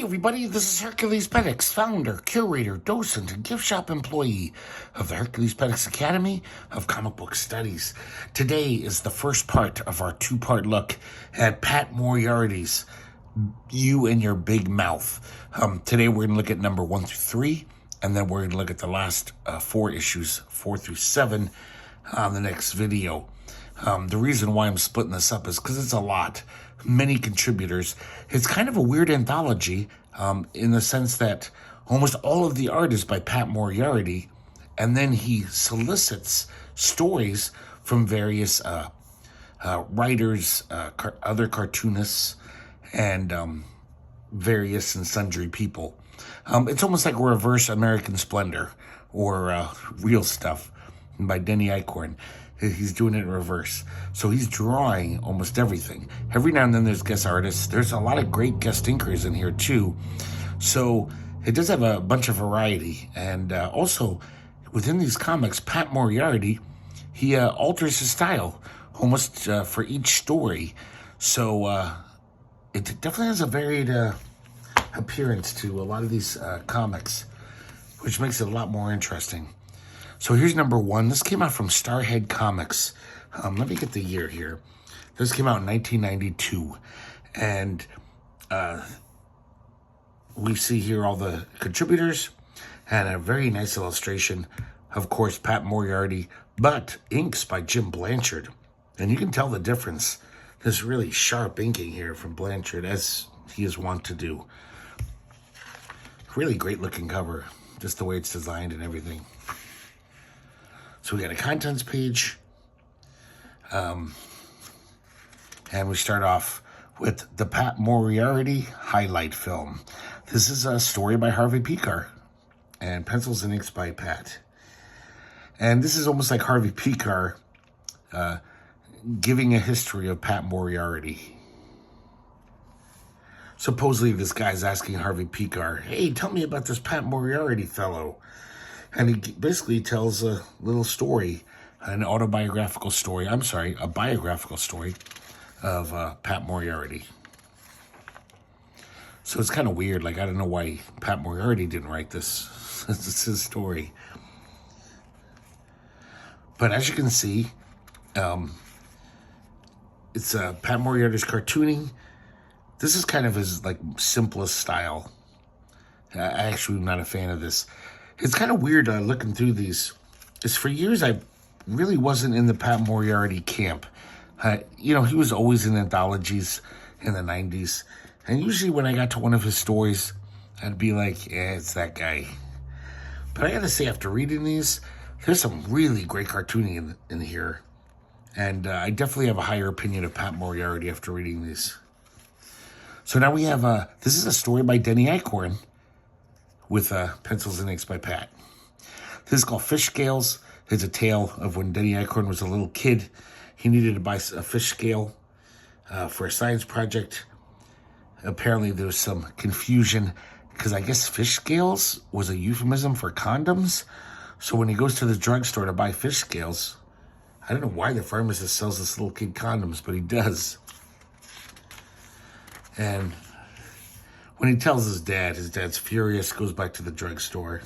Hey everybody, this is herculespetix, founder, curator, docent, and gift shop employee of the herculespetix Academy of Comic Book Studies. Today is the first part of our two-part look at Pat Moriarty's You and Your Big Mouth. Today we're going to look at number 1 through 3, and then we're going to look at the last 4 issues, 4 through 7, on the next video. The reason why I'm splitting this up is because it's a lot. Many contributors. It's kind of a weird anthology in the sense that almost all of the art is by Pat Moriarty, and then he solicits stories from various writers, other cartoonists, and various and sundry people. It's almost like a reverse American Splendor or Real Stuff by Denny Eichhorn. He's doing it in reverse. So he's drawing almost everything. Every now and then there's guest artists. There's a lot of great guest inkers in here too. So it does have a bunch of variety. And also within these comics, Pat Moriarty, he alters his style almost for each story. So it definitely has a varied appearance to a lot of these comics, which makes it a lot more interesting. So here's number 1. This came out from Starhead Comics. Let me get the year here. This came out in 1992. And we see here all the contributors and a very nice illustration. Of course, Pat Moriarty, but inks by Jim Blanchard. And you can tell the difference. There's really sharp inking here from Blanchard, as he is wont to do. Really great looking cover. Just the way it's designed and everything. So we got a contents page, and we start off with the Pat Moriarty highlight film. This is a story by Harvey Pekar, and pencils and inks by Pat. And this is almost like Harvey Pekar giving a history of Pat Moriarty. Supposedly this guy's asking Harvey Pekar, hey, tell me about this Pat Moriarty fellow. And he basically tells a little story, a biographical story of Pat Moriarty. So it's kind of weird. Like, I don't know why Pat Moriarty didn't write this. It's his story. But as you can see, it's Pat Moriarty's cartooning. This is kind of his, like, simplest style. I actually am not a fan of this. It's kind of weird looking through these. It's for years I really wasn't in the Pat Moriarty camp. He was always in anthologies in the 90s. And usually when I got to one of his stories, I'd be like, it's that guy. But I gotta say, after reading these, there's some really great cartooning in here. And I definitely have a higher opinion of Pat Moriarty after reading these. So now we have, this is a story by Denny Eichhorn, with pencils and inks by Pat. This is called Fish Scales. It's a tale of when Denny Eichhorn was a little kid. He needed to buy a fish scale for a science project. Apparently there was some confusion because I guess fish scales was a euphemism for condoms. So when he goes to the drugstore to buy fish scales, I don't know why the pharmacist sells this little kid condoms, but he does. And when he tells his dad's furious, goes back to the drugstore,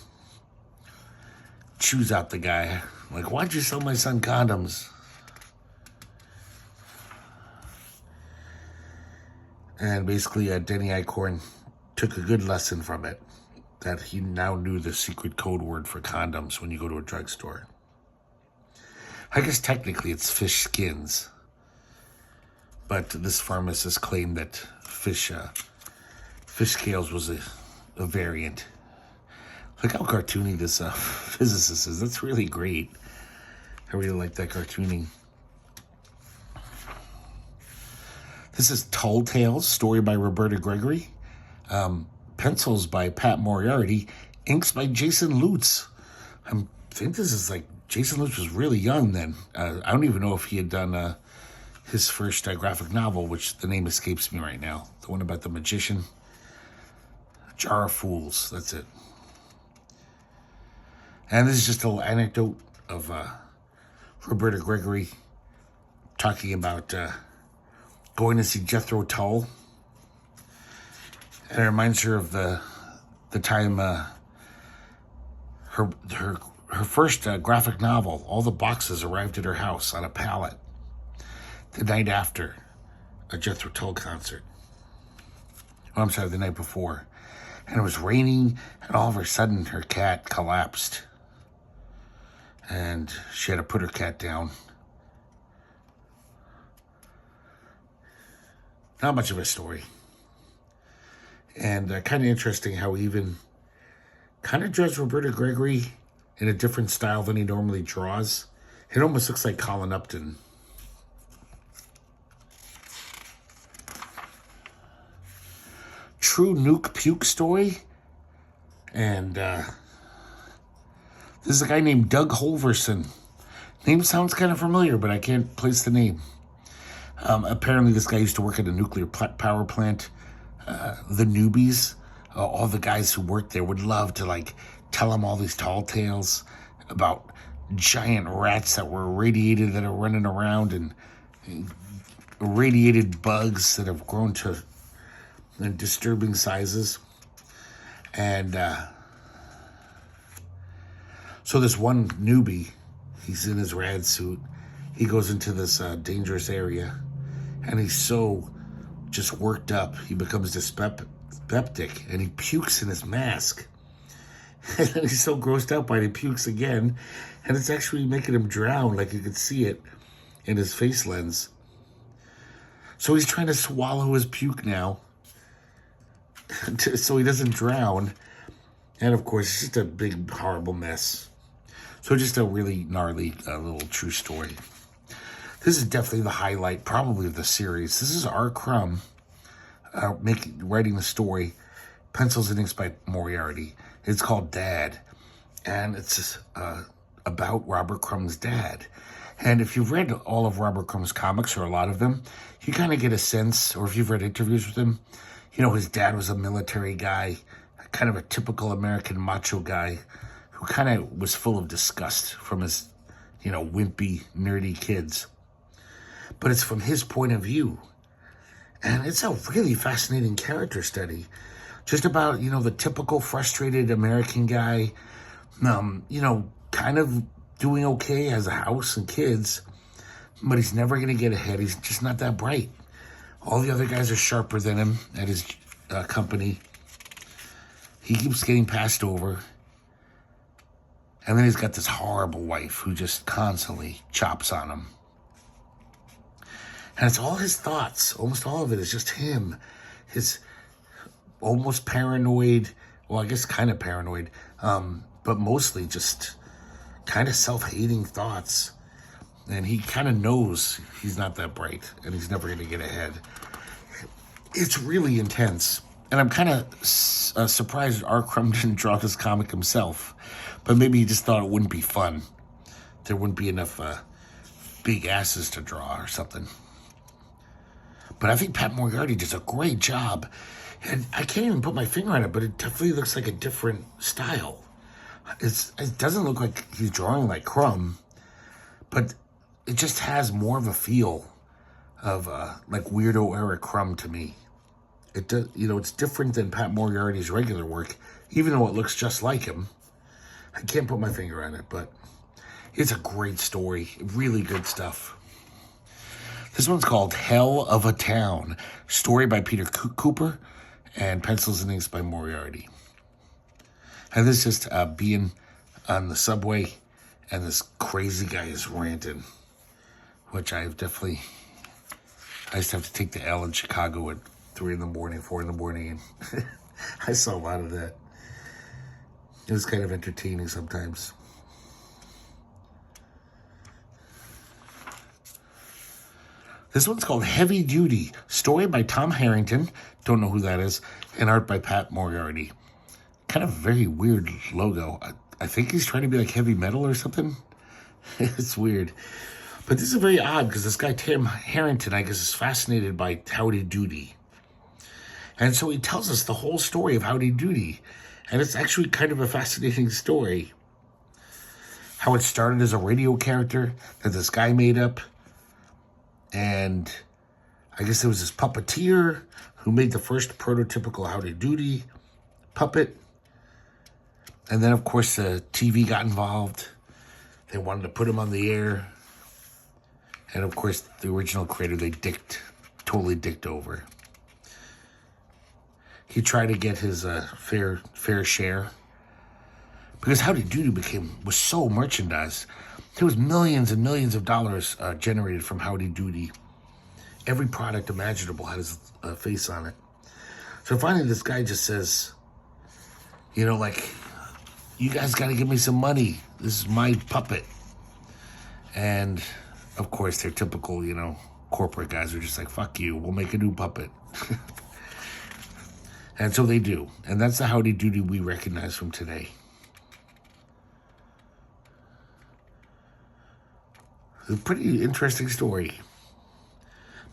chews out the guy. Like, why'd you sell my son condoms? And basically, Denny Eichhorn took a good lesson from it, that he now knew the secret code word for condoms when you go to a drugstore. I guess technically it's fish skins, but this pharmacist claimed that fish scales was a variant. Look how cartoony this physicist is. That's really great. I really like that cartooning. This is Tall Tales, story by Roberta Gregory. Pencils by Pat Moriarty. Inks by Jason Lutz. I think this is like, Jason Lutz was really young then. I don't even know if he had done his first graphic novel, which the name escapes me right now. The one about the magician. Jar of Fools, that's it. And this is just a little anecdote of Roberta Gregory talking about going to see Jethro Tull And it reminds her of the time her first graphic novel, all the boxes arrived at her house on a pallet the night after a Jethro Tull concert. Oh, I'm sorry, the night before. And it was raining, and all of a sudden her cat collapsed. And she had to put her cat down. Not much of a story. And kind of interesting how he even kind of draws Roberta Gregory in a different style than he normally draws. It almost looks like Colin Upton. True Nuke Puke story. And this is a guy named Doug Holverson. Name sounds kind of familiar, but I can't place the name. Apparently this guy used to work at a nuclear power plant. The newbies, all the guys who worked there would love to tell him all these tall tales about giant rats that were irradiated that are running around and irradiated bugs that have grown to disturbing sizes. And so this one newbie, he's in his rad suit. He goes into this dangerous area, and he's so just worked up, he becomes dyspeptic, and he pukes in his mask. And then he's so grossed out by it, he pukes again, and it's actually making him drown, like you could see it in his face lens. So he's trying to swallow his puke now, so he doesn't drown. And of course, it's just a big, horrible mess. So just a really gnarly little true story. This is definitely the highlight, probably, of the series. This is R. Crumb writing the story, pencils and inks by Moriarty. It's called Dad, and it's about Robert Crumb's dad. And if you've read all of Robert Crumb's comics, or a lot of them, you kind of get a sense, or if you've read interviews with him, his dad was a military guy, kind of a typical American macho guy who kind of was full of disgust from his, wimpy, nerdy kids. But it's from his point of view. And it's a really fascinating character study. Just about, the typical frustrated American guy, kind of doing okay, has a house and kids, but he's never going to get ahead. He's just not that bright. All the other guys are sharper than him at his company. He keeps getting passed over. And then he's got this horrible wife who just constantly chops on him. And it's all his thoughts. Almost all of it is just him. His almost paranoid, well, I guess kind of paranoid, but mostly just kind of self-hating thoughts. And he kind of knows he's not that bright and he's never going to get ahead. It's really intense. And I'm kind of surprised R. Crumb didn't draw this comic himself. But maybe he just thought it wouldn't be fun. There wouldn't be enough big asses to draw or something. But I think Pat Moriarty does a great job. And I can't even put my finger on it, but it definitely looks like a different style. It doesn't look like he's drawing like Crumb, but it just has more of a feel of like weirdo era Crumb to me. It does, it's different than Pat Moriarty's regular work, even though it looks just like him. I can't put my finger on it, but it's a great story. Really good stuff. This one's called Hell of a Town. Story by Peter Cooper and pencils and inks by Moriarty. And this is just being on the subway and this crazy guy is ranting, which I used to have to take the L in Chicago at 3 in the morning, 4 in the morning, and I saw a lot of that. It was kind of entertaining sometimes. This one's called Heavy Duty. Story by Tom Harrington. Don't know who that is. And art by Pat Moriarty. Kind of very weird logo. I think he's trying to be like heavy metal or something. It's weird. But this is very odd because this guy, Tim Harrington, I guess, is fascinated by Howdy Doody. And so he tells us the whole story of Howdy Doody. And it's actually kind of a fascinating story. How it started as a radio character that this guy made up. And I guess there was this puppeteer who made the first prototypical Howdy Doody puppet. And then, of course, the TV got involved. They wanted to put him on the air. And, of course, the original creator, they totally dicked over. He tried to get his fair share. Because Howdy Doody was so merchandised. There was millions and millions of dollars generated from Howdy Doody. Every product imaginable had his face on it. So finally this guy just says, you know, like, you guys got to give me some money. This is my puppet. And, of course, they're typical, you know, corporate guys are just like, fuck you, we'll make a new puppet. And so they do. And that's the Howdy Doody we recognize from today. A pretty interesting story.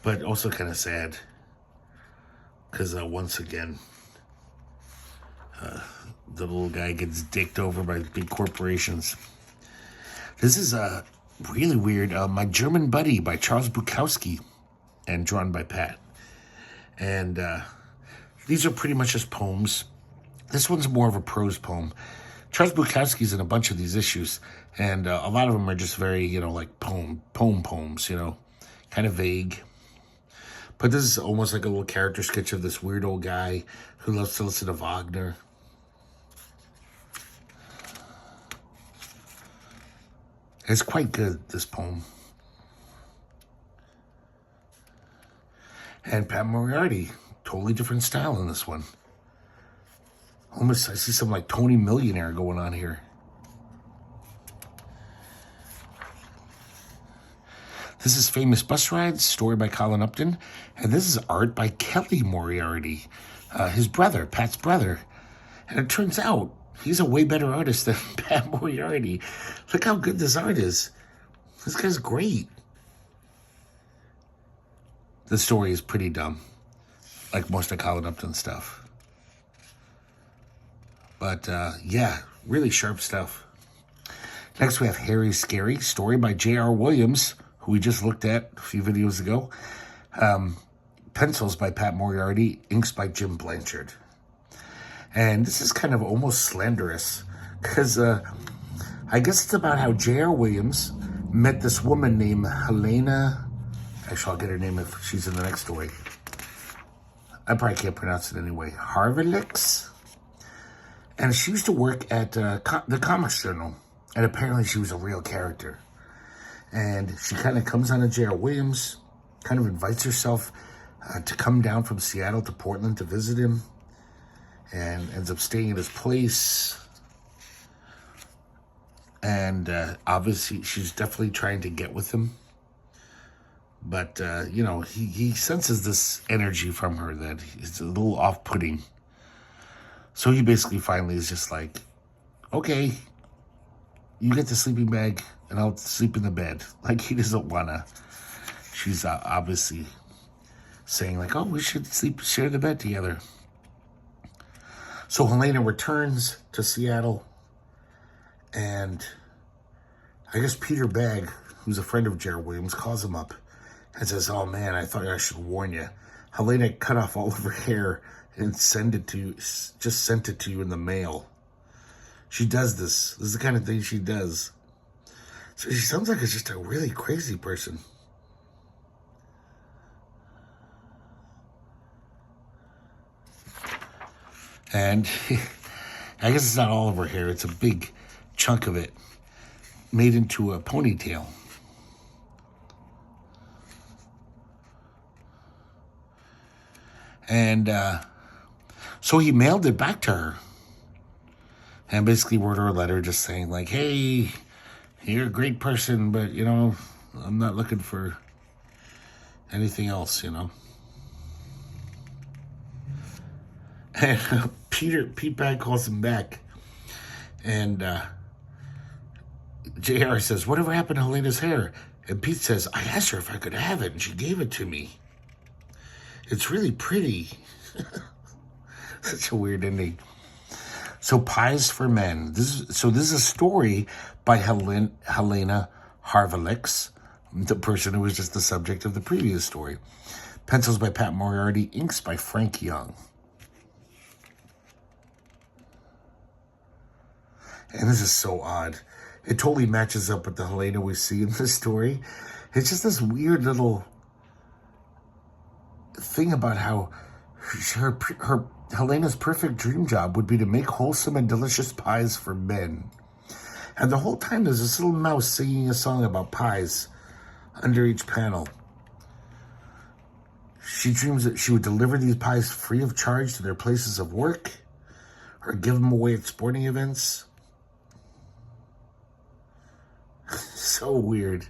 But also kind of sad. Because once again, the little guy gets dicked over by big corporations. This is really weird. My German Buddy by Charles Bukowski and drawn by Pat. And these are pretty much just poems. This one's more of a prose poem. Charles Bukowski's in a bunch of these issues, and a lot of them are just very, you know, like poems, you know, kind of vague. But this is almost like a little character sketch of this weird old guy who loves to listen to Wagner. It's quite good, this poem. And Pat Moriarty, totally different style in this one. Almost, I see some like Tony Millionaire going on here. This is Famous Bus Rides, story by Colin Upton. And this is art by Kelly Moriarty, his brother, Pat's brother. And it turns out he's a way better artist than Pat Moriarty. Look how good this art is. This guy's great. The story is pretty dumb, like most of Colin Upton's stuff. But, yeah, really sharp stuff. Next, we have Harry Scary, story by J.R. Williams, who we just looked at a few videos ago. Pencils by Pat Moriarty, inks by Jim Blanchard. And this is kind of almost slanderous, because I guess it's about how J.R. Williams met this woman named Helena. Actually, I'll get her name if she's in the next story. I probably can't pronounce it anyway. Harvelix? And she used to work at the Comics Journal. And apparently she was a real character. And she kind of comes on to J.R. Williams, kind of invites herself to come down from Seattle to Portland to visit him. And ends up staying at his place. And obviously she's definitely trying to get with him. But, you know, he senses this energy from her that is a little off-putting. So he basically finally is just like, okay, you get the sleeping bag and I'll sleep in the bed. Like, he doesn't want to. She's obviously saying like, oh, we should share the bed together. So Helena returns to Seattle, and I guess Peter Bagg, who's a friend of J.R. Williams, calls him up and says, oh man, I thought I should warn you. Helena cut off all of her hair and sent it to you in the mail. She does this. This is the kind of thing she does. So she sounds like it's just a really crazy person. And I guess it's not all of her hair. It's a big chunk of it made into a ponytail. And so he mailed it back to her. And basically wrote her a letter just saying like, hey, you're a great person, but, you know, I'm not looking for anything else, you know. And Pete Bagg calls him back. And JR says, whatever happened to Helena's hair? And Pete says, I asked her if I could have it, and she gave it to me. It's really pretty. Such a weird ending. So Pies for Men. This is a story by Helena Harvelix, the person who was just the subject of the previous story. Pencils by Pat Moriarity. Inks by Frank Young. And this is so odd. It totally matches up with the Helena we see in this story. It's just this weird little thing about how her Helena's perfect dream job would be to make wholesome and delicious pies for men. And the whole time there's this little mouse singing a song about pies under each panel. She dreams that she would deliver these pies free of charge to their places of work or give them away at sporting events. So weird.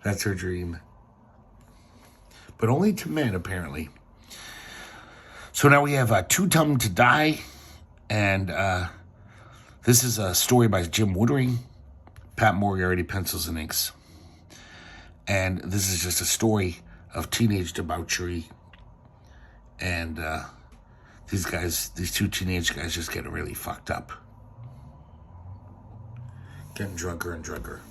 That's her dream. But only to men, apparently. So now we have Too Dumb to Die. And this is a story by Jim Woodring. Pat Moriarity, pencils and inks. And this is just a story of teenage debauchery. And these two teenage guys just getting really fucked up. Getting drunker and drunker.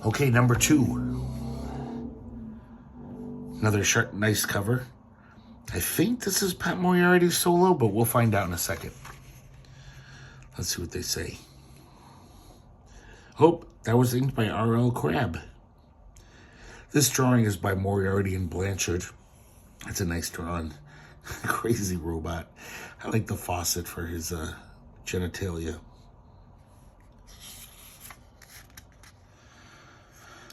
Okay, number 2. Another short, nice cover. I think this is Pat Moriarty solo, but we'll find out in a second. Let's see what they say. Oh, that was inked by R.L. Crabb. This drawing is by Moriarty and Blanchard. It's a nice drawing. Crazy robot. I like the faucet for his genitalia.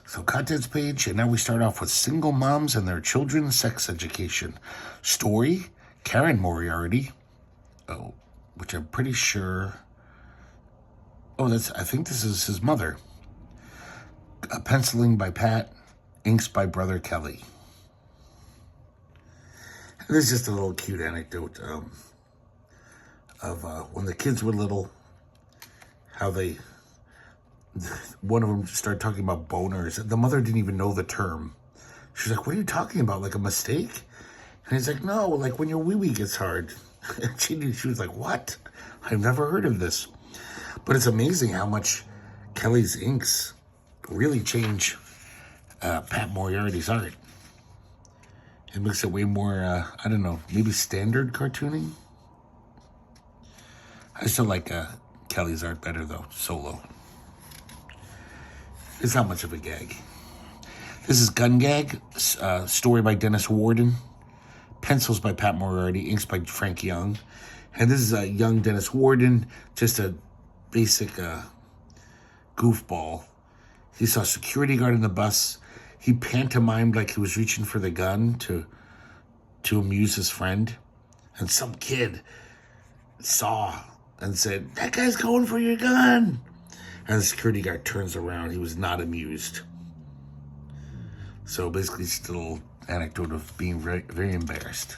So contents page, and now we start off with single moms and their children's sex education. Story, Karen Moriarty. Oh, which I'm pretty sure. Oh, I think this is his mother. Penciling by Pat, inks by Brother Kelly. And this is just a little cute anecdote of when the kids were little, how one of them started talking about boners. The mother didn't even know the term. She's like, what are you talking about? Like a mistake? And he's like, no, like when your wee-wee gets hard. And she was like, what? I've never heard of this. But it's amazing how much Kelly's inks really change Pat Moriarty's art. It makes it way more, I don't know, maybe standard cartooning? I still like Kelly's art better, though, solo. It's not much of a gag. This is Gun Gag, story by Dennis Warden, pencils by Pat Moriarty, inks by Frank Young. And this is a young Dennis Warden, just a basic goofball. He saw a security guard in the bus. He pantomimed like he was reaching for the gun to amuse his friend. And some kid saw and said, that guy's going for your gun. And the security guard turns around. He was not amused. So basically, it's a little anecdote of being very, very embarrassed.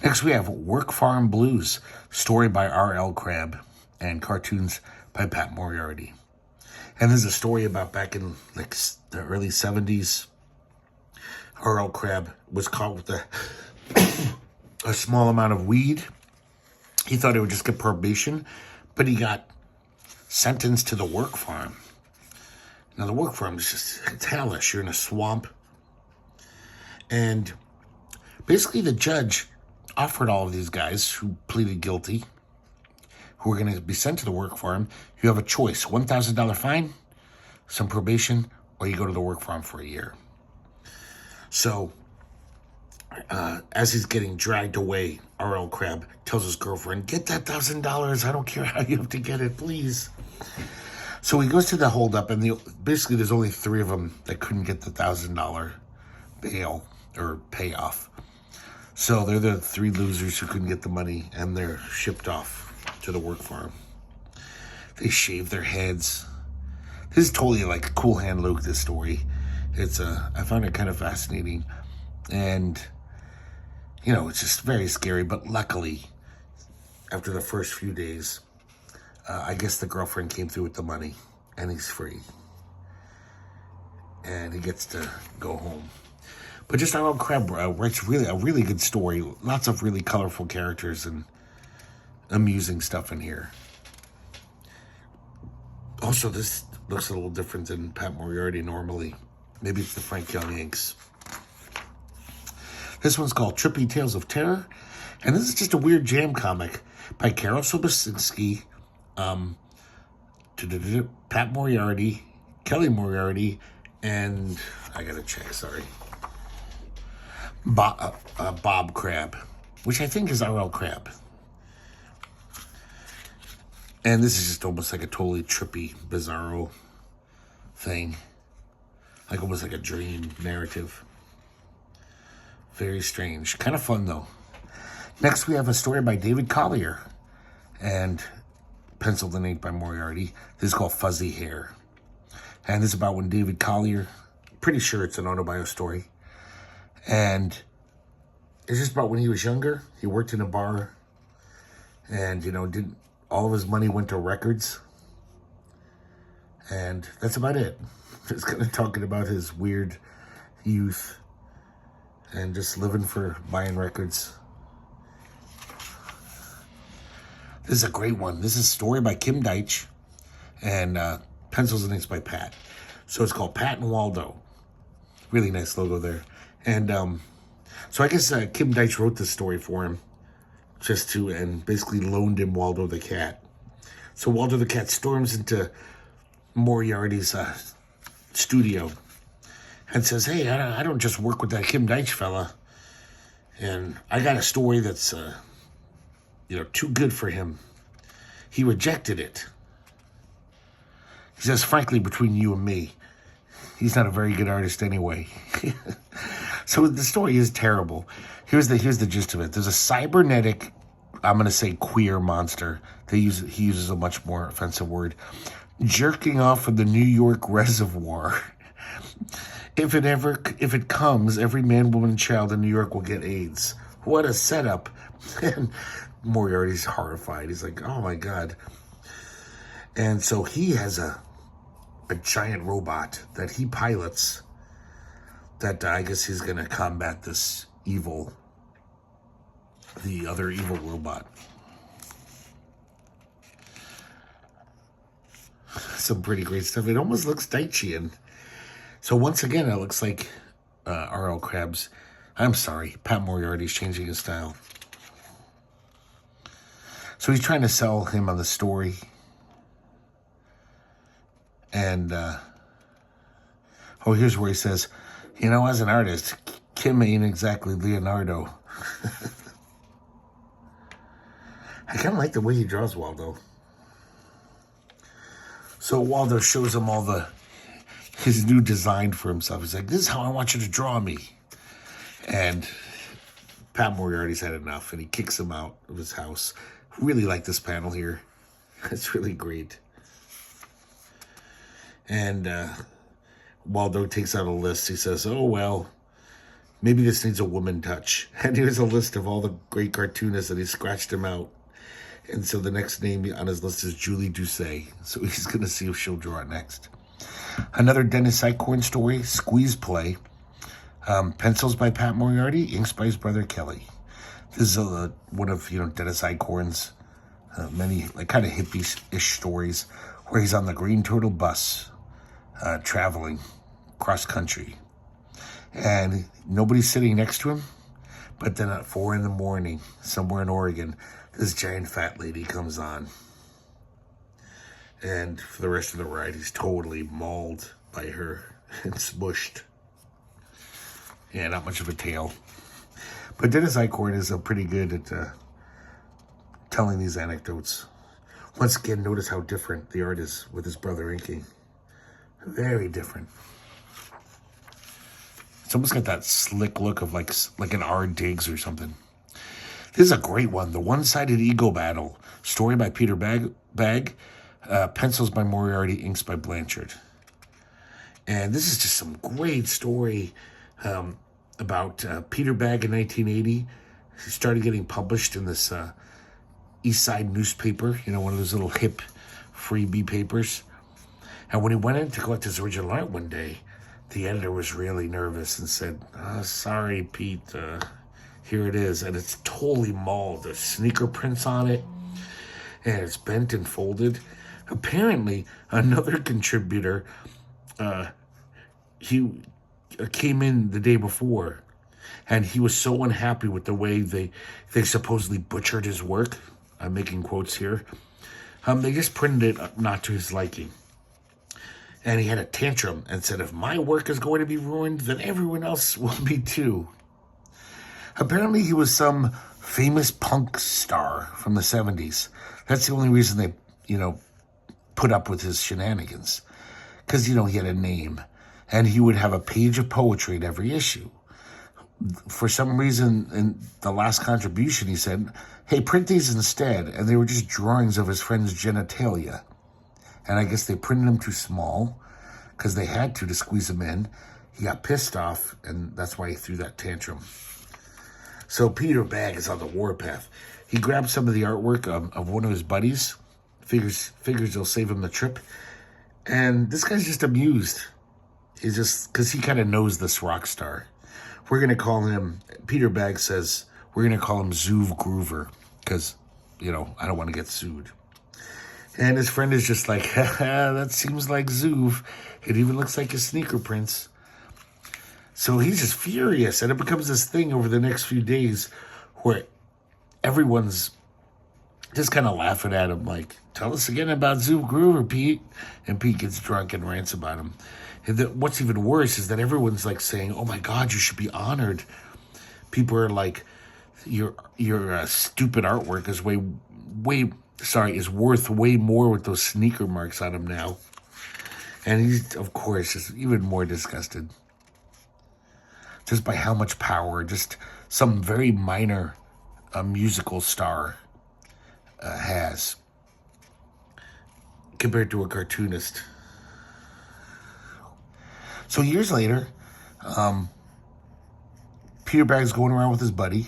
Next, we have Work Farm Blues, story by R.L. Crabb, and cartoons by Pat Moriarty. And this is a story about back in like the early 70s. R.L. Crabb was caught with a small amount of weed. He thought he would just get probation, but he got sentenced to the work farm. Now, the work farm is just, it's hellish. You're in a swamp. And basically, the judge offered all of these guys who pleaded guilty, who are going to be sent to the work farm, you have a choice. $1,000 fine, some probation, or you go to the work farm for a year. So, as he's getting dragged away, R.L. Crabb tells his girlfriend, get that $1,000. I don't care how you have to get it, please. So he goes to the holdup, and basically there's only 3 of them that couldn't get the $1,000 bail or payoff. So they're the 3 losers who couldn't get the money, and they're shipped off to the work farm. They shave their heads. This is totally like Cool Hand Luke, this story. I found it kind of fascinating. And, you know, it's just very scary. But luckily, after the first few days, I guess the girlfriend came through with the money, and he's free. And he gets to go home. But just R.L. Crabb writes a really good story. Lots of really colorful characters and amusing stuff in here. Also, this looks a little different than Pat Moriarty normally. Maybe it's the Frank Young inks. This one's called Trippy Tales of Terror. And this is just a weird jam comic by Carol Sobosinski, Pat Moriarty, Kelly Moriarty, and I gotta check, sorry. Bob Crab, which I think is R.L. Crab. And this is just almost like a totally trippy, bizarro thing. Like almost like a dream narrative. Very strange. Kind of fun, though. Next, we have a story by David Collier. And penciled and inked by Moriarty. This is called Fuzzy Hair. And this is about when David Collier, pretty sure it's an autobiography story. And it's just about when he was younger. He worked in a bar. And, all of his money went to records. And that's about it. Just kind of talking about his weird youth and just living for buying records. This is a great one. This is a story by Kim Deitch and pencils and inks by Pat. So it's called Pat and Waldo. Really nice logo there. And so I guess Kim Deitch wrote this story for him and basically loaned him Waldo the cat. So Waldo the cat storms into Moriarty's studio and says, hey, I don't just work with that Kim Deitch fella. And I got a story that's, too good for him. He rejected it. He says, frankly, between you and me, he's not a very good artist anyway. So the story is terrible. Here's the gist of it. There's a cybernetic, I'm going to say queer monster. He uses a much more offensive word. Jerking off of the New York reservoir. If it comes, every man, woman, and child in New York will get AIDS. What a setup. And Moriarty's horrified. He's like, oh my God. And so he has a giant robot that he pilots that I guess he's going to combat the other evil robot. Some pretty great stuff. It almost looks Deitchian. So once again, it looks like R.L. Crab's. I'm sorry, Pat Moriarty's changing his style. So he's trying to sell him on the story. And, here's where he says, as an artist, Kim ain't exactly Leonardo. I kind of like the way he draws Waldo. So Waldo shows him his new design for himself. He's like, this is how I want you to draw me. And Pat Moriarty's had enough, and he kicks him out of his house. Really like this panel here. It's really great. And Waldo takes out a list. He says, oh, well, maybe this needs a woman touch. And here's a list of all the great cartoonists, and he scratched them out. And so the next name on his list is Julie Doucet. So he's going to see if she'll draw it next. Another Dennis Eichhorn story, Squeeze Play. Pencils by Pat Moriarty, inks by his brother Kelly. This is one of Dennis Eichhorn's many kind of hippie-ish stories where he's on the Green Turtle bus traveling cross country, and nobody's sitting next to him. But then at 4 a.m, somewhere in Oregon, this giant fat lady comes on, and for the rest of the ride, he's totally mauled by her and smushed. Yeah, not much of a tale. But Dennis Eichhorn is pretty good at telling these anecdotes. Once again, notice how different the art is with his brother inking. Very different. It's almost got that slick look of like an R. Diggs or something. This is a great one. The One-Sided Ego Battle. Story by Peter Bagg. Pencils by Moriarty. Inks by Blanchard. And this is just some great story about Peter Bagg in 1980. He started getting published in this East Side newspaper, one of those little hip freebie papers. And when he went in to collect his original art one day, the editor was really nervous and said, sorry, Pete, here it is. And it's totally mauled. There's sneaker prints on it, and it's bent and folded. Apparently, another contributor he came in the day before, and he was so unhappy with the way they supposedly butchered his work. I'm making quotes here. They just printed it up not to his liking. And he had a tantrum and said, if my work is going to be ruined, then everyone else will be too. Apparently he was some famous punk star from the 70s. That's the only reason they, put up with his shenanigans. Because, he had a name. And he would have a page of poetry in every issue. For some reason, in the last contribution, he said, hey, print these instead. And they were just drawings of his friend's genitalia. And I guess they printed them too small because they had to squeeze them in. He got pissed off, and that's why he threw that tantrum. So Peter Bagg is on the warpath. He grabbed some of the artwork of one of his buddies, figures it'll save him the trip. And this guy's just amused. He's just, because he kind of knows this rock star. We're going to call him, Peter Bagg says, we're going to call him Zoov Groover because, I don't want to get sued. And his friend is just like, haha, that seems like Zoov. It even looks like his sneaker prints. So he's just furious. And it becomes this thing over the next few days where everyone's just kind of laughing at him like, tell us again about Zoov Groover, Pete. And Pete gets drunk and rants about him. And what's even worse is that everyone's like saying, oh my God, you should be honored. People are like, your stupid artwork is is worth way more with those sneaker marks on him now. And he's, of course, just even more disgusted. Just by how much power just some very minor musical star has compared to a cartoonist. So years later, Peter Bagg's going around with his buddy,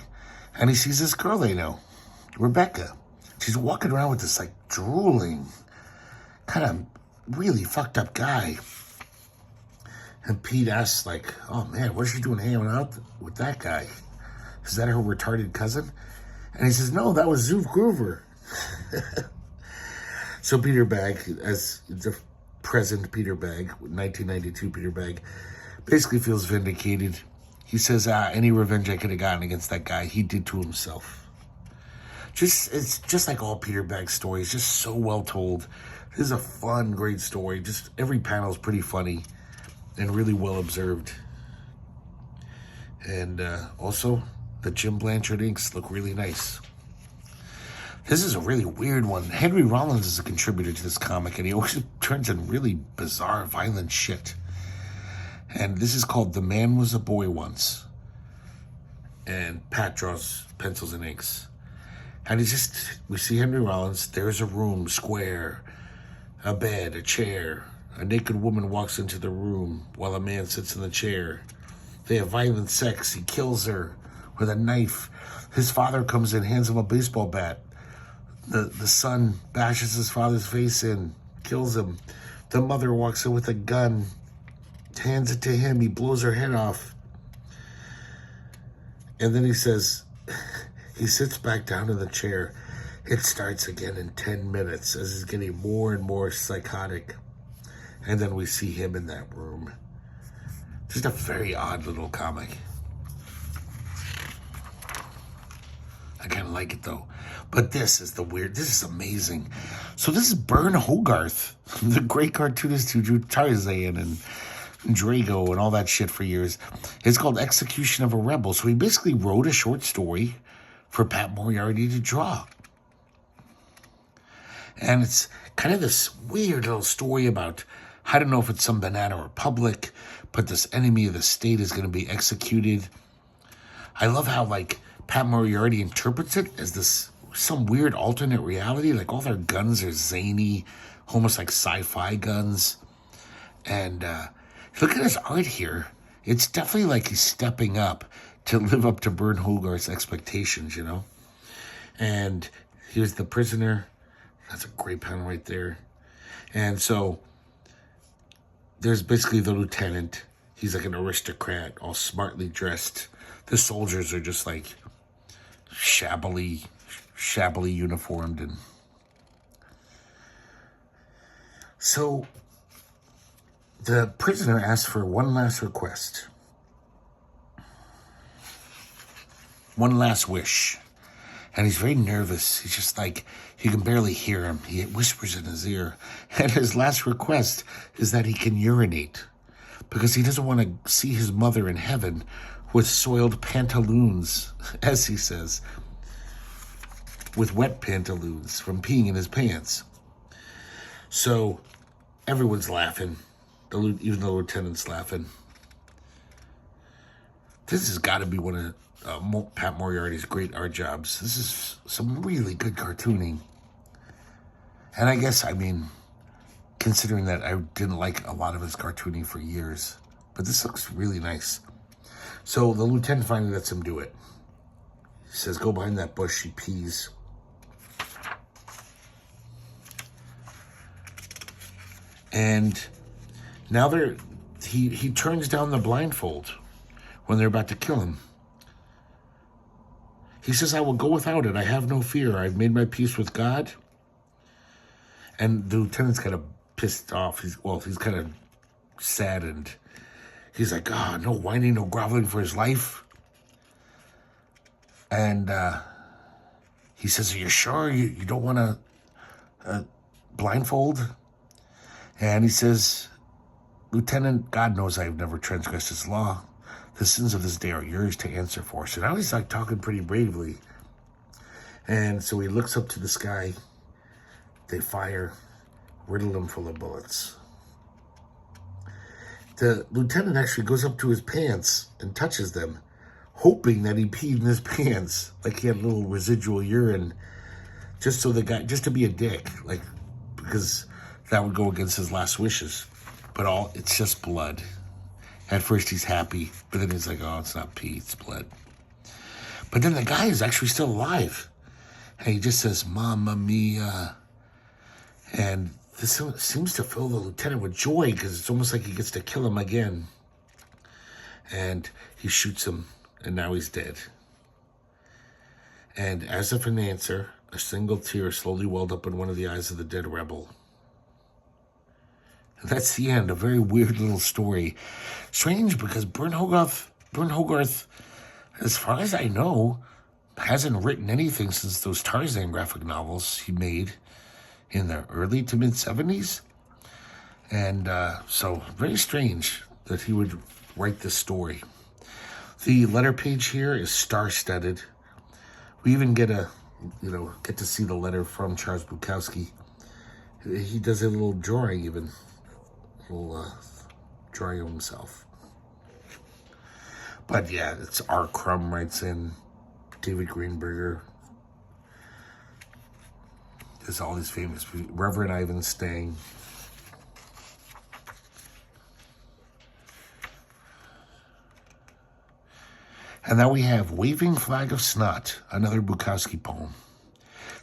and he sees this girl they know, Rebecca. She's walking around with this, like, drooling, kind of really fucked up guy. And Pete asks, like, oh, man, what's she doing hanging out with that guy? Is that her retarded cousin? And he says, no, that was Zoov Groover. So Peter Bagg, as the present Peter Bagg, 1992 Peter Bagg, basically feels vindicated. He says, any revenge I could have gotten against that guy, he did to himself. It's just like all Peter Bagg stories, just so well told. This is a fun, great story. Just every panel is pretty funny and really well observed. And also, the Jim Blanchard inks look really nice. This is a really weird one. Henry Rollins is a contributor to this comic, and he always turns in really bizarre, violent shit. And this is called The Man Was a Boy Once. And Pat draws pencils and inks. And we see Henry Rollins, there's a room, square, a bed, a chair. A naked woman walks into the room while a man sits in the chair. They have violent sex. He kills her with a knife. His father comes in, hands him a baseball bat. The son bashes his father's face in, kills him. The mother walks in with a gun, hands it to him. He blows her head off. And then he says, he sits back down in the chair. It starts again in 10 minutes as he's getting more and more psychotic. And then we see him in that room. Just a very odd little comic. I kind of like it though. But this is this is amazing. So this is Bern Hogarth, the great cartoonist who drew Tarzan and Drago and all that shit for years. It's called Execution of a Rebel. So he basically wrote a short story for Pat Moriarty to draw. And it's kind of this weird little story about, I don't know if it's some banana republic, but this enemy of the state is going to be executed. I love how, like, Pat Moriarty interprets it as this, some weird alternate reality. Like, all their guns are zany, almost like sci-fi guns. And look at his art here. It's definitely like he's stepping up to live up to Bern Hogarth's expectations, you know? And here's the prisoner. That's a great panel right there. And so there's basically the lieutenant. He's like an aristocrat, all smartly dressed. The soldiers are just like shabbily uniformed. And so The prisoner asks for one last request. One last wish. And he's very nervous. He's just like, you can barely hear him. He whispers in his ear. And his last request is that he can urinate, because he doesn't want to see his mother in heaven with soiled pantaloons, as he says, with wet pantaloons from peeing in his pants. So everyone's laughing, even the lieutenant's laughing. This has got to be one of Pat Moriarty's great art jobs. This is some really good cartooning. And I guess, considering that I didn't like a lot of his cartooning for years, but this looks really nice. So the lieutenant finally lets him do it. He says, go behind that bush, he pees. And now he turns down the blindfold when they're about to kill him. He says, I will go without it. I have no fear. I've made my peace with God. And the lieutenant's kind of pissed off. He's kind of saddened. He's like, no whining, no groveling for his life. And he says, are you sure you don't want to blindfold? And he says, Lieutenant, God knows I have never transgressed his law. The sins of this day are yours to answer for. So now he's like talking pretty bravely. And so he looks up to the sky. They fire, riddle him full of bullets. The lieutenant actually goes up to his pants and touches them, hoping that he peed in his pants, like he had a little residual urine, just to be a dick, like, because that would go against his last wishes. But it's just blood. At first he's happy, but then he's like, it's not pee, it's blood. But then the guy is actually still alive. And he just says, Mamma Mia. And this seems to fill the lieutenant with joy, because it's almost like he gets to kill him again. And he shoots him, and now he's dead. And as if an answer, a single tear slowly welled up in one of the eyes of the dead rebel. And that's the end. A very weird little story. Strange, because Burn Hogarth, as far as I know, hasn't written anything since those Tarzan graphic novels he made in the early to mid-'70s. And so very strange that he would write this story. The letter page here is star-studded. We even get to see the letter from Charles Bukowski. He does a little drawing even. Drawing of himself. But yeah, it's R. Crumb writes in, David Greenberger. There's all these famous people. Reverend Ivan Stang. And now we have Waving Flag of Snot, another Bukowski poem.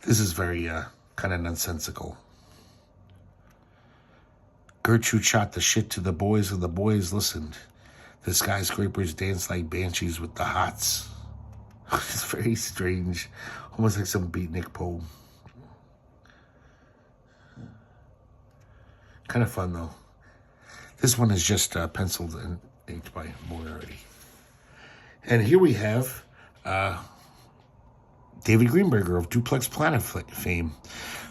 This is very kind of nonsensical. Gertrude shot the shit to the boys, and the boys listened. The skyscrapers danced like banshees with the hots. It's very strange, almost like some beatnik poem. Kind of fun, though. This one is just penciled and inked by Moriarty. And here we have David Greenberger of Duplex Planet fame.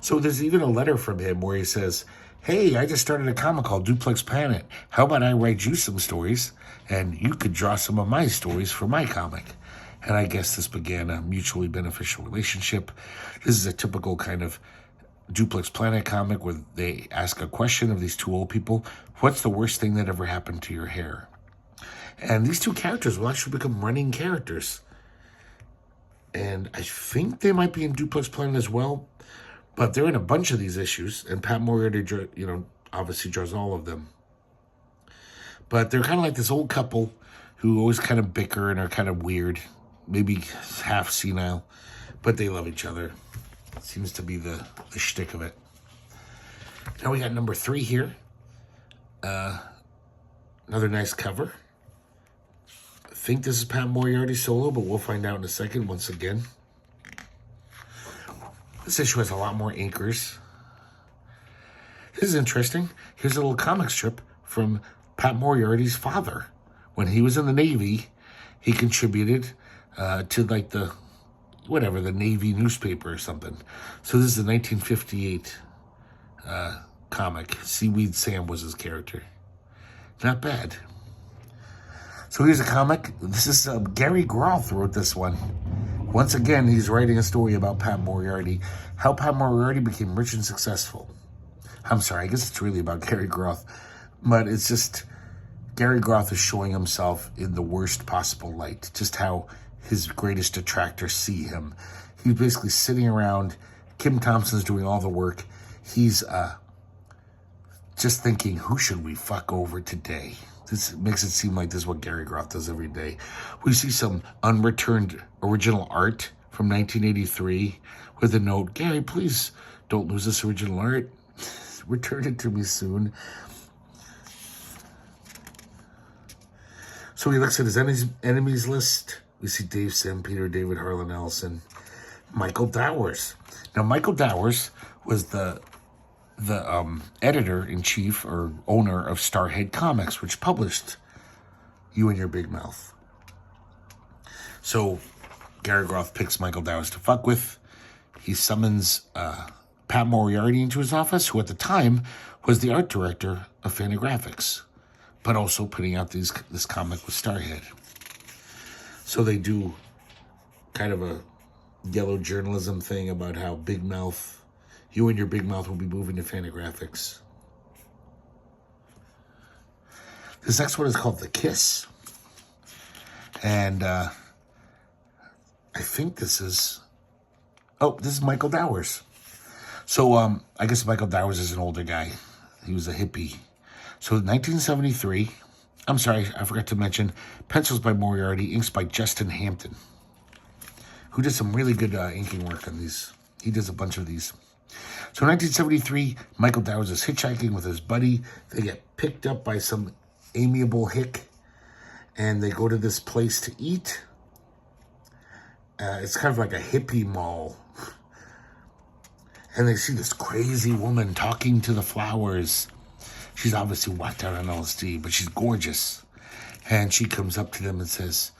So there's even a letter from him where he says, hey, I just started a comic called Duplex Planet. How about I write you some stories, and you could draw some of my stories for my comic? And I guess this began a mutually beneficial relationship. This is a typical kind of Duplex Planet comic where they ask a question of these two old people. What's the worst thing that ever happened to your hair? And these two characters will actually become running characters. And I think they might be in Duplex Planet as well. But they're in a bunch of these issues, and Pat Moriarty, obviously draws all of them. But they're kind of like this old couple who always kind of bicker and are kind of weird, maybe half senile, but they love each other. Seems to be the shtick of it. Now we got number 3 here. Another nice cover. I think this is Pat Moriarty solo, but we'll find out in a second once again. This issue has a lot more anchors. This is interesting. Here's a little comic strip from Pat Moriarty's father. When he was in the Navy, he contributed to like the Navy newspaper or something. So this is a 1958 comic. Seaweed Sam was his character. Not bad. So here's a comic. This is Gary Groth wrote this one. Once again, he's writing a story about Pat Moriarty, how Pat Moriarty became rich and successful. I'm sorry, I guess it's really about Gary Groth, but it's just Gary Groth is showing himself in the worst possible light, just how his greatest detractors see him. He's basically sitting around. Kim Thompson's doing all the work. He's just thinking, who should we fuck over today? This makes it seem like this is what Gary Groth does every day. We see some unreturned original art from 1983 with a note, Gary, please don't lose this original art. Return it to me soon. So he looks at his enemies list. We see Dave Sanpeter, David Harlan Ellison, Michael Dowers. Now, Michael Dowers was the editor-in-chief or owner of Starhead Comics, which published You and Your Big Mouth. So Gary Groth picks Michael Dowers to fuck with. He summons Pat Moriarty into his office, who at the time was the art director of Fantagraphics, but also putting out this comic with Starhead. So they do kind of a yellow journalism thing about how Big Mouth, You and Your Big Mouth will be moving to Fantagraphics. This next one is called The Kiss. And I think this is Michael Dowers. So I guess Michael Dowers is an older guy. He was a hippie. So 1973, I'm sorry, I forgot to mention, pencils by Moriarty, inks by Justin Hampton, who did some really good inking work on these. He does a bunch of these. So in 1973, Michael Dowers is hitchhiking with his buddy. They get picked up by some amiable hick, and they go to this place to eat. It's kind of like a hippie mall. And they see this crazy woman talking to the flowers. She's obviously whacked out on LSD, but she's gorgeous. And she comes up to them and says,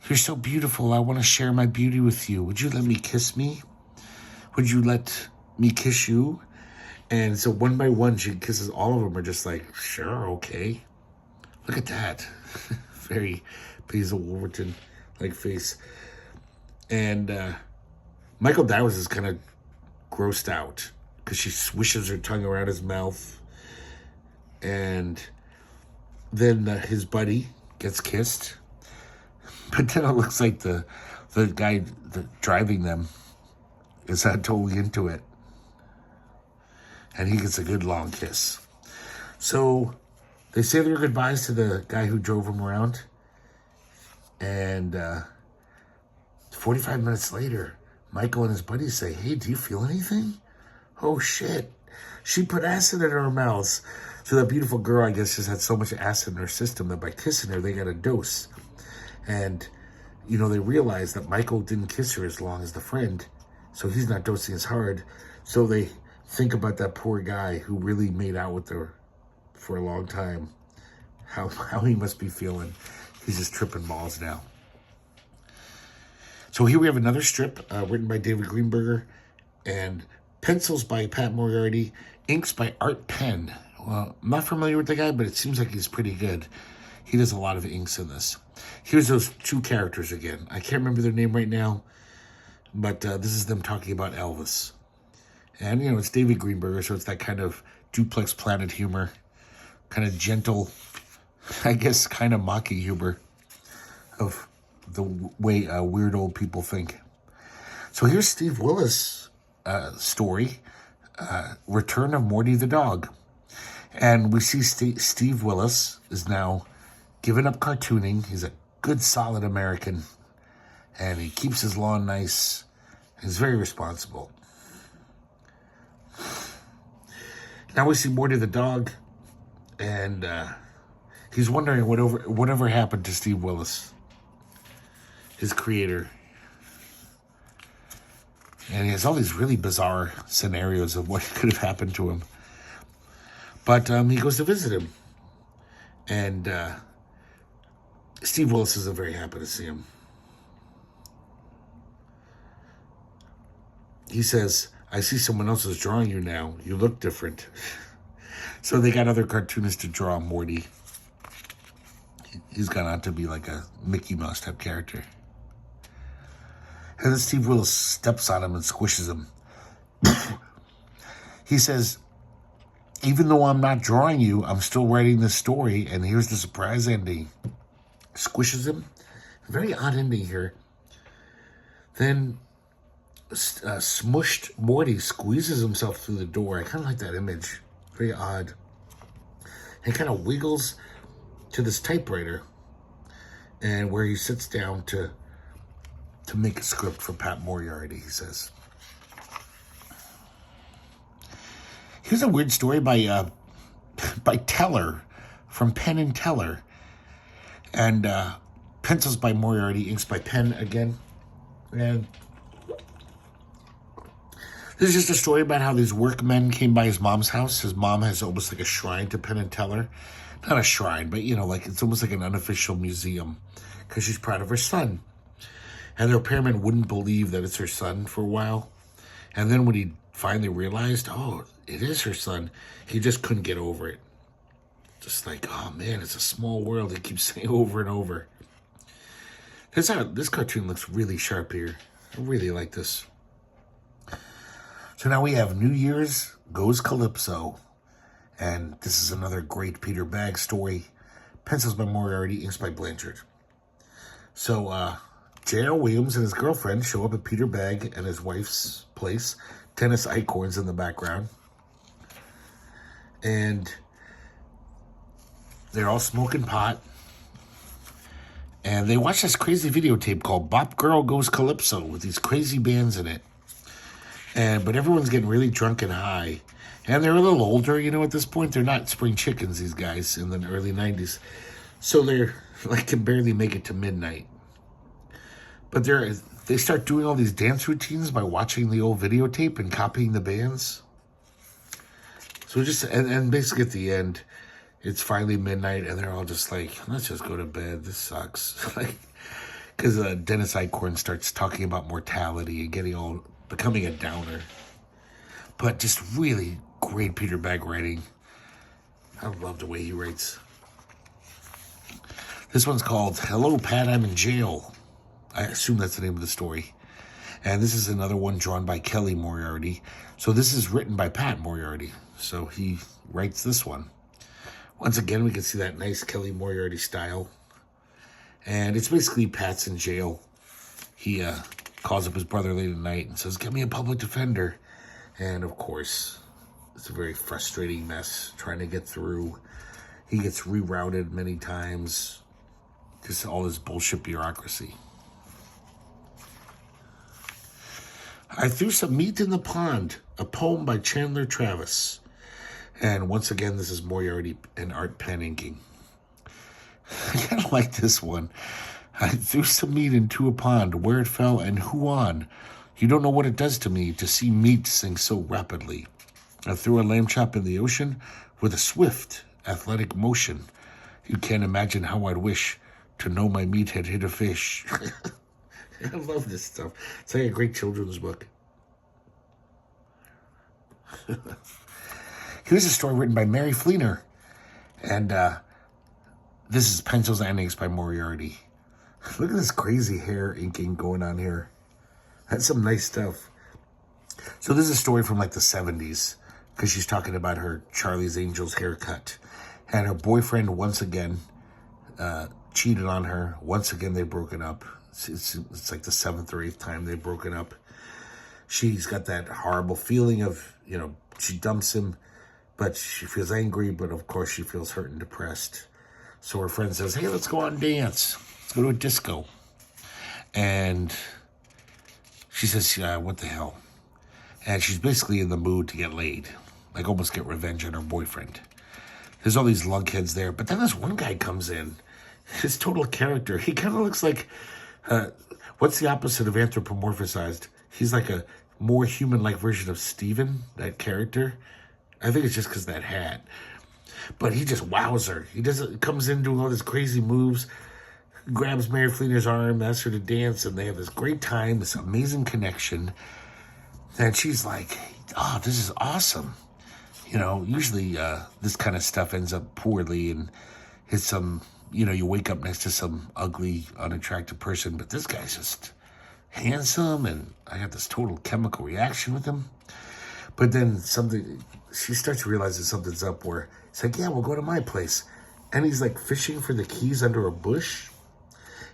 "You're so beautiful. I want to share my beauty with you. Would you let me kiss me? Would you let me kiss you?" And so one by one, she kisses all of them. Are just like, sure, okay. Look at that. Very Basil Wolverton-like face. And Michael Dowers is kind of grossed out because she swishes her tongue around his mouth. And then his buddy gets kissed. But then it looks like the guy driving them is totally into it. And he gets a good long kiss. So they say their goodbyes to the guy who drove him around. And 45 minutes later, Michael and his buddies say, "Hey, do you feel anything?" Oh, shit. She put acid in her mouths. So that beautiful girl, I guess, just had so much acid in her system that by kissing her, they got a dose. And, they realized that Michael didn't kiss her as long as the friend. So he's not dosing as hard. So they think about that poor guy who really made out with her for a long time. How he must be feeling. He's just tripping balls now. So here we have another strip written by David Greenberger, and pencils by Pat Moriarty, inks by Art Penn. Well, I'm not familiar with the guy, but it seems like he's pretty good. He does a lot of inks in this. Here's those two characters again. I can't remember their name right now, but this is them talking about Elvis. And, it's David Greenberger, so it's that kind of Duplex Planet humor, kind of gentle, I guess kind of mocking humor of the way weird old people think. So here's Steve Willis' story, Return of Morty the Dog. And we see Steve Willis is now given up cartooning. He's a good, solid American. And he keeps his lawn nice. He's very responsible. Now we see Morty the dog. And he's wondering whatever happened to Steve Willis, his creator. And he has all these really bizarre scenarios of what could have happened to him. But he goes to visit him. And Steve Willis isn't very happy to see him. He says, I see someone else is drawing you now. You look different. So they got other cartoonists to draw Morty. He's gone on to be like a Mickey Mouse type character. And then Steve Willis steps on him and squishes him. He says, even though I'm not drawing you, I'm still writing this story, and here's the surprise ending. Squishes him. Very odd ending here. Then smushed Morty squeezes himself through the door. I kind of like that image. Very odd. He kind of wiggles to this typewriter, and where he sits down to make a script for Pat Moriarty, he says. Here's a weird story by Teller, from Penn and Teller. And pencils by Moriarty, inks by Penn again. And this is just a story about how these workmen came by his mom's house. His mom has almost like a shrine to Penn and Teller. Not a shrine, but, you know, like it's almost like an unofficial museum because she's proud of her son. And the repairman wouldn't believe that it's her son for a while. And then when he finally realized, oh, it is her son, he just couldn't get over it. Just like, oh man, it's a small world, he keeps saying over and over. This cartoon looks really sharp here. I really like this. So now we have New Year's Goes Calypso. And this is another great Peter Bagge story. Pencils by Moriarty, inks by Blanchard. So, J.R. Williams and his girlfriend show up at Peter Bagge and his wife's place. Tennis acorns in the background. And they're all smoking pot. And they watch this crazy videotape called Bop Girl Goes Calypso with these crazy bands in it. But everyone's getting really drunk and high. And they're a little older, you know, at this point. They're not spring chickens, these guys, in the early 90s. So they're, like, can barely make it to midnight. But they start doing all these dance routines by watching the old videotape and copying the bands. So and basically at the end, it's finally midnight, and they're all just like, let's just go to bed. This sucks. Like, because Dennis Eichhorn starts talking about mortality and becoming a downer. But just really great Peter Bagge writing. I love the way he writes. This one's called Hello, Pat, I'm in Jail. I assume that's the name of the story. And this is another one drawn by Kelly Moriarty. So this is written by Pat Moriarty. So he writes this one. Once again, we can see that nice Kelly Moriarty style. And it's basically Pat's in jail. He calls up his brother late at night and says, get me a public defender. And, of course, it's a very frustrating mess trying to get through. He gets rerouted many times. Just all this bullshit bureaucracy. I Threw Some Meat in the Pond, a poem by Chandler Travis. And once again, this is Moriarty and Art Penn inking. I kind of like this one. I threw some meat into a pond, where it fell and who on. You don't know what it does to me to see meat sink so rapidly. I threw a lamb chop in the ocean with a swift, athletic motion. You can't imagine how I'd wish to know my meat had hit a fish. I love this stuff. It's like a great children's book. Here's a story written by Mary Fleener. And this is Pencils and Inks by Moriarty. Look at this crazy hair inking going on here. That's some nice stuff. So this is a story from like the 70s. Because she's talking about her Charlie's Angels haircut. And her boyfriend once again cheated on her. Once again, they've broken up. It's like the 7th or 8th time they've broken up. She's got that horrible feeling of, you know, she dumps him, but she feels angry, but of course she feels hurt and depressed. So her friend says, hey, let's go out and dance. Let's go to a disco. And she says, what the hell? And she's basically in the mood to get laid. Like almost get revenge on her boyfriend. There's all these lunkheads there. But then this one guy comes in. His total character. He kind of looks like, what's the opposite of anthropomorphized? He's like a more human-like version of Steven, that character. I think it's just because that hat. But he just wows her. He comes in doing all these crazy moves, grabs Mary Fleener's arm, asks her to dance, and they have this great time, this amazing connection. And she's like, oh, this is awesome. You know, usually this kind of stuff ends up poorly and hits some, you know, you wake up next to some ugly, unattractive person, but this guy's just handsome, and I got this total chemical reaction with him. But then she starts to realize that something's up where it's like, yeah, we'll go to my place. And he's like fishing for the keys under a bush,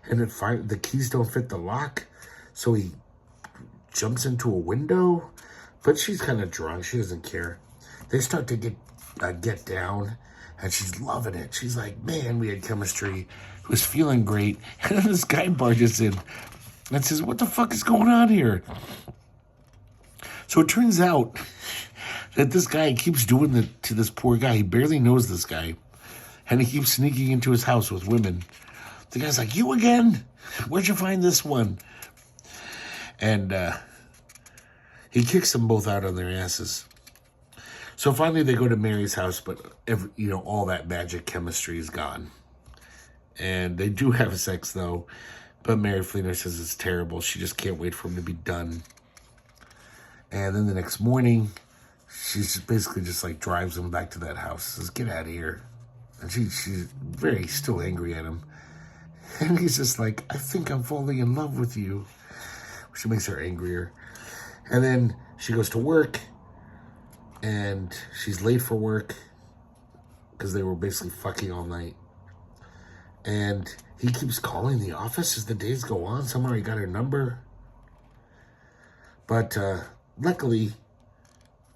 and the keys don't fit the lock, so he jumps into a window. But she's kind of drunk, she doesn't care. They start to get down, and she's loving it. She's like, man, we had chemistry. It was feeling great. And then this guy barges in and says, what the fuck is going on here? So it turns out that this guy keeps doing that to this poor guy. He barely knows this guy. And he keeps sneaking into his house with women. The guy's like, you again? Where'd you find this one? And he kicks them both out on their asses. So finally they go to Mary's house, but all that magic chemistry is gone. And they do have sex, though. But Mary Fleener says it's terrible. She just can't wait for him to be done. And then the next morning, she's basically just like drives him back to that house. Says, get out of here. And she's very still angry at him. And he's just like, I think I'm falling in love with you. Which makes her angrier. And then she goes to work. And she's late for work. Because they were basically fucking all night. And he keeps calling the office as the days go on. Somehow he got her number. But luckily,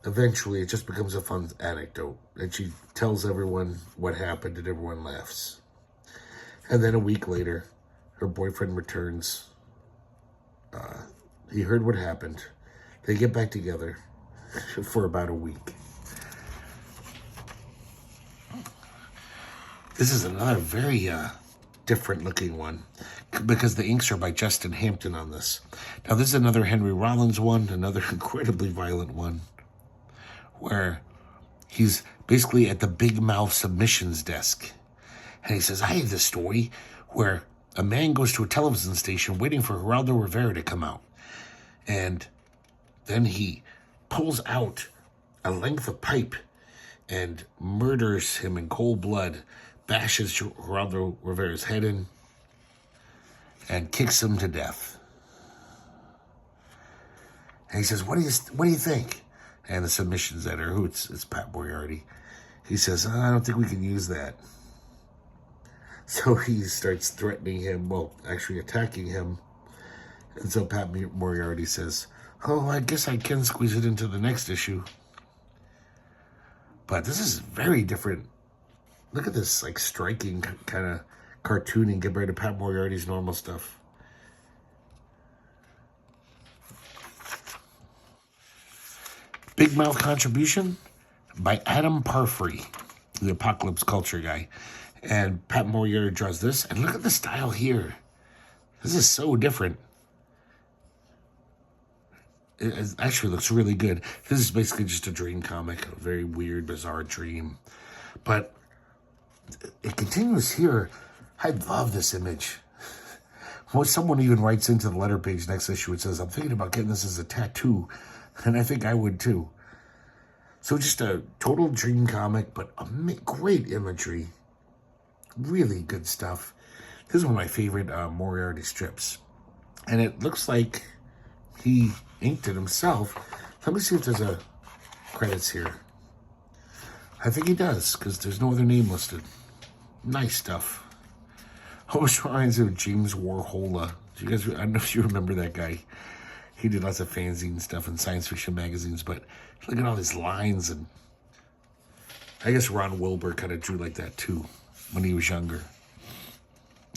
eventually it just becomes a fun anecdote. And she tells everyone what happened and everyone laughs. And then a week later, her boyfriend returns. He heard what happened. They get back together for about a week. This is another very different looking one because the inks are by Justin Hampton on this. Now this is another Henry Rollins one, another incredibly violent one, where he's basically at the Big Mouth submissions desk. And he says, I have this story where a man goes to a television station waiting for Geraldo Rivera to come out. And then he pulls out a length of pipe and murders him in cold blood, bashes Geraldo Rivera's head in, and kicks him to death. And he says, what do you think? And the submissions editor, it's Pat Moriarty, he says, I don't think we can use that. So he starts threatening him, actually attacking him. And so Pat Moriarty says, oh, I guess I can squeeze it into the next issue. But this is very different. Look at this, like, striking kind of cartooning compared to Pat Moriarty's normal stuff. Big Mouth contribution by Adam Parfrey, the Apocalypse Culture guy. And Pat Moriarty draws this. And look at the style here. This is so different. It actually looks really good. This is basically just a dream comic. A very weird, bizarre dream. But it continues here. I love this image. Well, someone even writes into the letter page next issue and says, I'm thinking about getting this as a tattoo. And I think I would too. So just a total dream comic, but great imagery. Really good stuff. This is one of my favorite Moriarty strips. And it looks like he inked it himself. Let me see if there's a credits here. I think he does, because there's no other name listed. Nice stuff. Always reminds me of James Warhola. I don't know if you remember that guy. He did lots of fanzine stuff in science fiction magazines, but look at all these lines. And I guess Ron Wilbur kind of drew like that too when he was younger.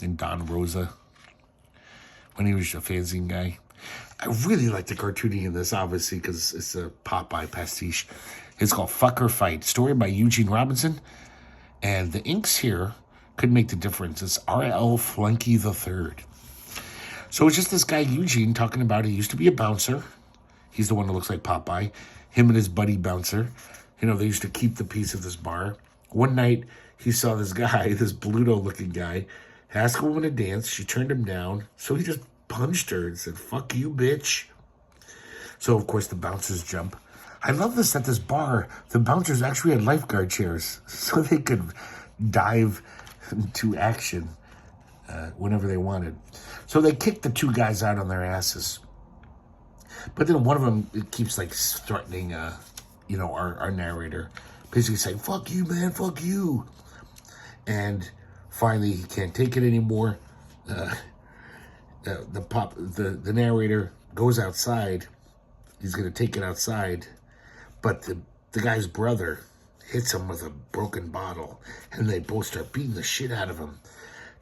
And Don Rosa when he was a fanzine guy. I really like the cartooning in this, obviously, because it's a Popeye pastiche. It's called Fuck or Fight. Story by Eugene Robinson. And the inks here could make the difference. It's R.L. Flanky III. So it's just this guy, Eugene, talking about he used to be a bouncer. He's the one that looks like Popeye. Him and his buddy bouncer. They used to keep the peace of this bar. One night, he saw this guy, this Bluto-looking guy, ask a woman to dance. She turned him down, so he just punched her and said, "Fuck you, bitch." So, of course, the bouncers jump. I love this at this bar. The bouncers actually had lifeguard chairs so they could dive into action whenever they wanted. So they kicked the two guys out on their asses. But then one of them keeps like threatening, our narrator, basically saying, "Fuck you, man, fuck you." And finally, he can't take it anymore. The narrator goes outside. He's gonna take it outside, but the guy's brother hits him with a broken bottle, and they both start beating the shit out of him.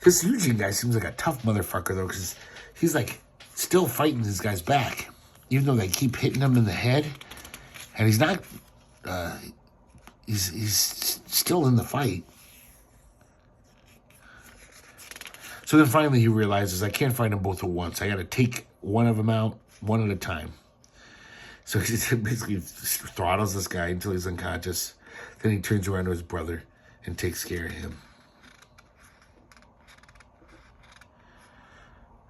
This Eugene guy seems like a tough motherfucker, though, because he's, like, still fighting this guy's back, even though they keep hitting him in the head. And he's not, he's still in the fight. So then finally he realizes, I can't fight them both at once. I got to take one of them out, one at a time. So he basically throttles this guy until he's unconscious. Then he turns around to his brother and takes care of him.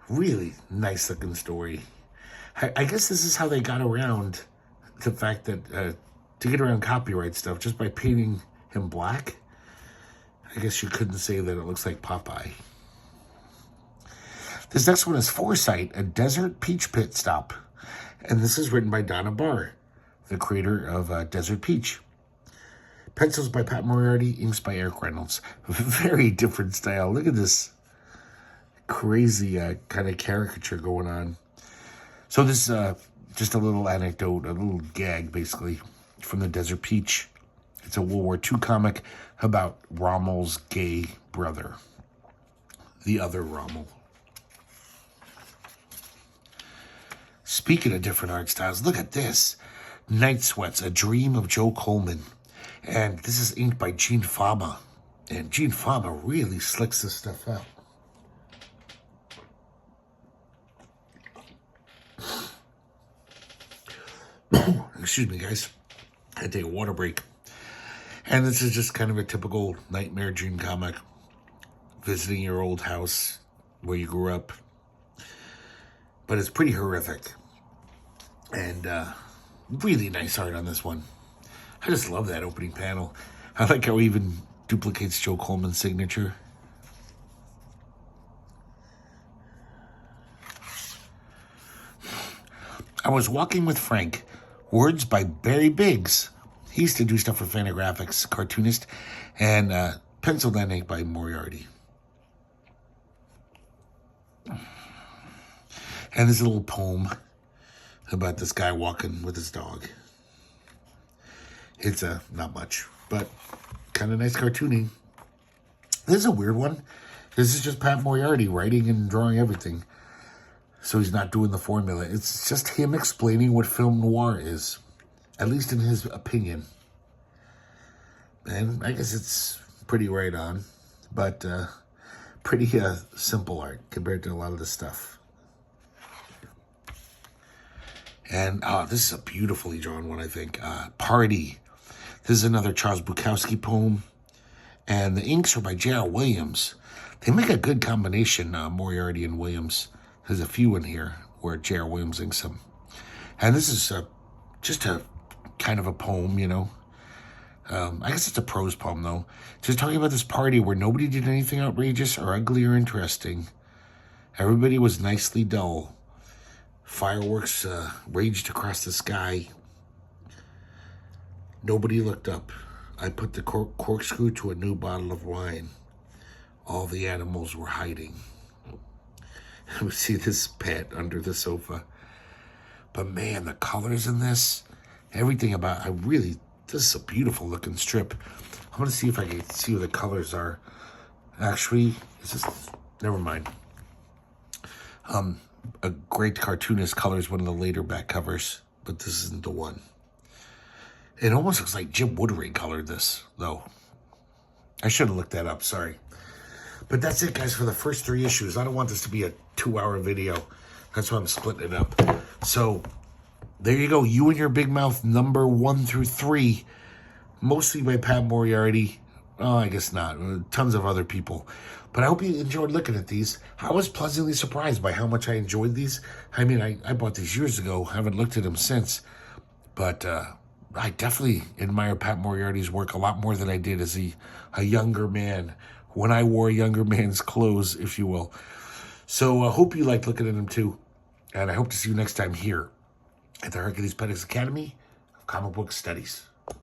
Really nice looking story. I guess this is how they got around the fact that, to get around copyright stuff, just by painting him black. I guess you couldn't say that it looks like Popeye. This next one is Foresight, a desert peach pit stop. And this is written by Donna Barr, the creator of Desert Peach. Pencils by Pat Moriarty, inks by Eric Reynolds. Very different style. Look at this crazy kind of caricature going on. So this just a little anecdote, a little gag, basically, from the Desert Peach. It's a World War II comic about Rommel's gay brother, the other Rommel. Speaking of different art styles, look at this. Night Sweats, A Dream of Joe Coleman. And this is inked by Gene Fama. And Gene Fama really slicks this stuff out. Excuse me, guys. I had to take a water break. And this is just kind of a typical nightmare dream comic. Visiting your old house where you grew up. But it's pretty horrific. And really nice art on this one. I just love that opening panel. I like how he even duplicates Joe Coleman's signature. I Was Walking with Frank. Words by Barry Biggs. He used to do stuff for Fantagraphics, cartoonist, and penciled and ink by Moriarty. And there's a little poem about this guy walking with his dog. It's not much, but kind of nice cartooning. This is a weird one. This is just Pat Moriarty writing and drawing everything. So he's not doing the formula. It's just him explaining what film noir is, at least in his opinion. And I guess it's pretty right on, but pretty simple art compared to a lot of the stuff. And this is a beautifully drawn one, I think. Party. This is another Charles Bukowski poem. And the inks are by J.R. Williams. They make a good combination, Moriarty and Williams. There's a few in here where J.R. Williams inks them. And this is just a kind of a poem, you know. I guess it's a prose poem, though. Just talking about this party where nobody did anything outrageous or ugly or interesting. Everybody was nicely dull. Fireworks raged across the sky. Nobody looked up. I put the corkscrew to a new bottle of wine. All the animals were hiding. We see this pet under the sofa. But man, the colors in this, everything about, this is a beautiful looking strip. I'm going to see if I can see what the colors are. Actually, never mind. A great cartoonist colors one of the later back covers, but this isn't the one. It almost looks like Jim Woodring colored this, though. I should have looked that up, sorry. But that's it, guys, for the first 3 issues. I don't want this to be a 2-hour video. That's why I'm splitting it up. So, there you go. You and Your Big Mouth, number 1 through 3. Mostly by Pat Moriarty. Oh, I guess not. Tons of other people. But I hope you enjoyed looking at these. I was pleasantly surprised by how much I enjoyed these. I mean, I bought these years ago. Haven't looked at them since. But I definitely admire Pat Moriarty's work a lot more than I did as a younger man, when I wore a younger man's clothes, if you will. So I hope you liked looking at them too. And I hope to see you next time here at the Herculespetix Academy of Comic Book Studies.